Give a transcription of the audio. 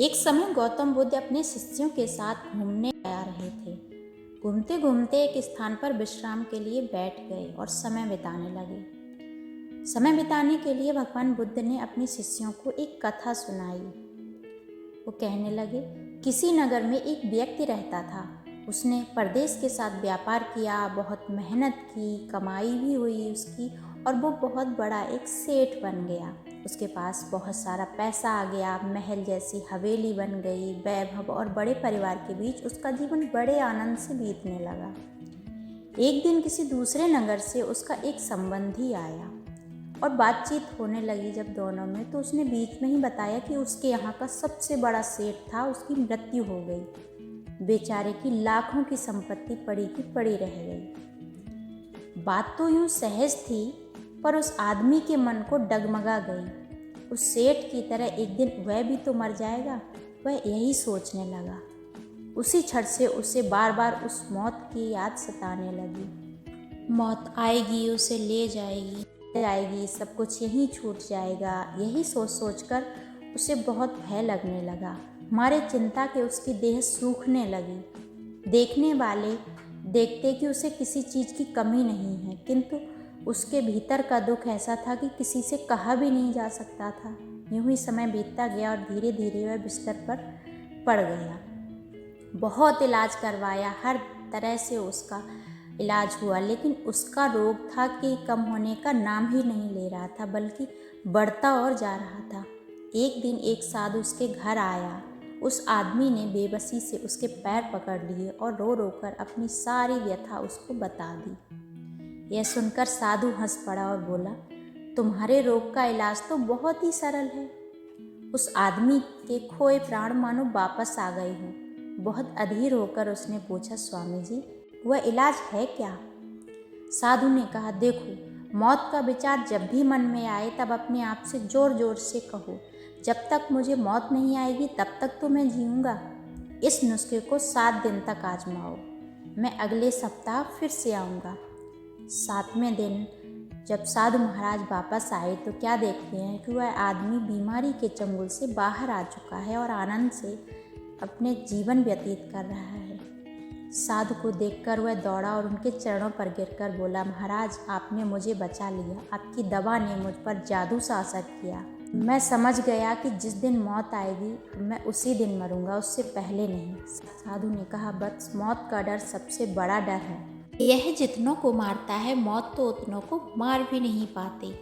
एक समय गौतम बुद्ध अपने शिष्यों के साथ घूमने जा रहे थे। घूमते घूमते एक स्थान पर विश्राम के लिए बैठ गए और समय बिताने लगे। समय बिताने के लिए भगवान बुद्ध ने अपने शिष्यों को एक कथा सुनाई। वो कहने लगे, किसी नगर में एक व्यक्ति रहता था। उसने परदेश के साथ व्यापार किया, बहुत मेहनत की, कमाई भी हुई उसकी और वो बहुत बड़ा एक सेठ बन गया। उसके पास बहुत सारा पैसा आ गया, महल जैसी हवेली बन गई, वैभव और बड़े परिवार के बीच उसका जीवन बड़े आनंद से बीतने लगा। एक दिन किसी दूसरे नगर से उसका एक संबंधी आया और बातचीत होने लगी जब दोनों में, तो उसने बीच में ही बताया कि उसके यहाँ का सबसे बड़ा सेठ था, उसकी मृत्यु हो गई। बेचारे की लाखों की संपत्ति पड़ी की पड़ी रह गई। बात तो यूं सहज थी, पर उस आदमी के मन को डगमगा गई। उस सेठ की तरह एक दिन वह भी तो मर जाएगा, वह यही सोचने लगा। उसी क्षण से उसे बार बार उस मौत की याद सताने लगी। मौत आएगी, उसे ले जाएगी, सब कुछ यहीं छूट जाएगा। यही सोच सोचकर उसे बहुत भय लगने लगा। मारे चिंता के उसकी देह सूखने लगी। देखने वाले देखते कि उसे किसी चीज़ की कमी नहीं है, किंतु उसके भीतर का दुख ऐसा था कि किसी से कहा भी नहीं जा सकता था। यूं ही समय बीतता गया और धीरे धीरे वह बिस्तर पर पड़ गया। बहुत इलाज करवाया, हर तरह से उसका इलाज हुआ, लेकिन उसका रोग था कि कम होने का नाम ही नहीं ले रहा था, बल्कि बढ़ता और जा रहा था। एक दिन एक साधु उसके घर आया। उस आदमी ने बेबसी से उसके पैर पकड़ लिए और रो रो कर अपनी सारी व्यथा उसको बता दी। यह सुनकर साधु हंस पड़ा और बोला, तुम्हारे रोग का इलाज तो बहुत ही सरल है। उस आदमी के खोए प्राण मानो वापस आ गए हों। बहुत अधीर होकर उसने पूछा, स्वामी जी, वह इलाज है क्या? साधु ने कहा, देखो, मौत का विचार जब भी मन में आए तब अपने आप से जोर जोर से कहो, जब तक मुझे मौत नहीं आएगी तब तक तो मैं जीऊँगा। इस नुस्खे को 7 दिन तक आजमाओ। मैं अगले सप्ताह फिर से आऊँगा। 7वें दिन जब साधु महाराज वापस आए तो क्या देखते हैं कि वह आदमी बीमारी के चंगुल से बाहर आ चुका है और आनंद से अपने जीवन व्यतीत कर रहा है। साधु को देखकर वह दौड़ा और उनके चरणों पर गिरकर बोला, महाराज, आपने मुझे बचा लिया। आपकी दवा ने मुझ पर जादू सा असर किया। मैं समझ गया कि जिस दिन मौत आएगी मैं उसी दिन मरूंगा, उससे पहले नहीं। साधु ने कहा, बस मौत का डर सबसे बड़ा डर है। यह जितनों को मारता है, मौत तो उतनों को मार भी नहीं पाती।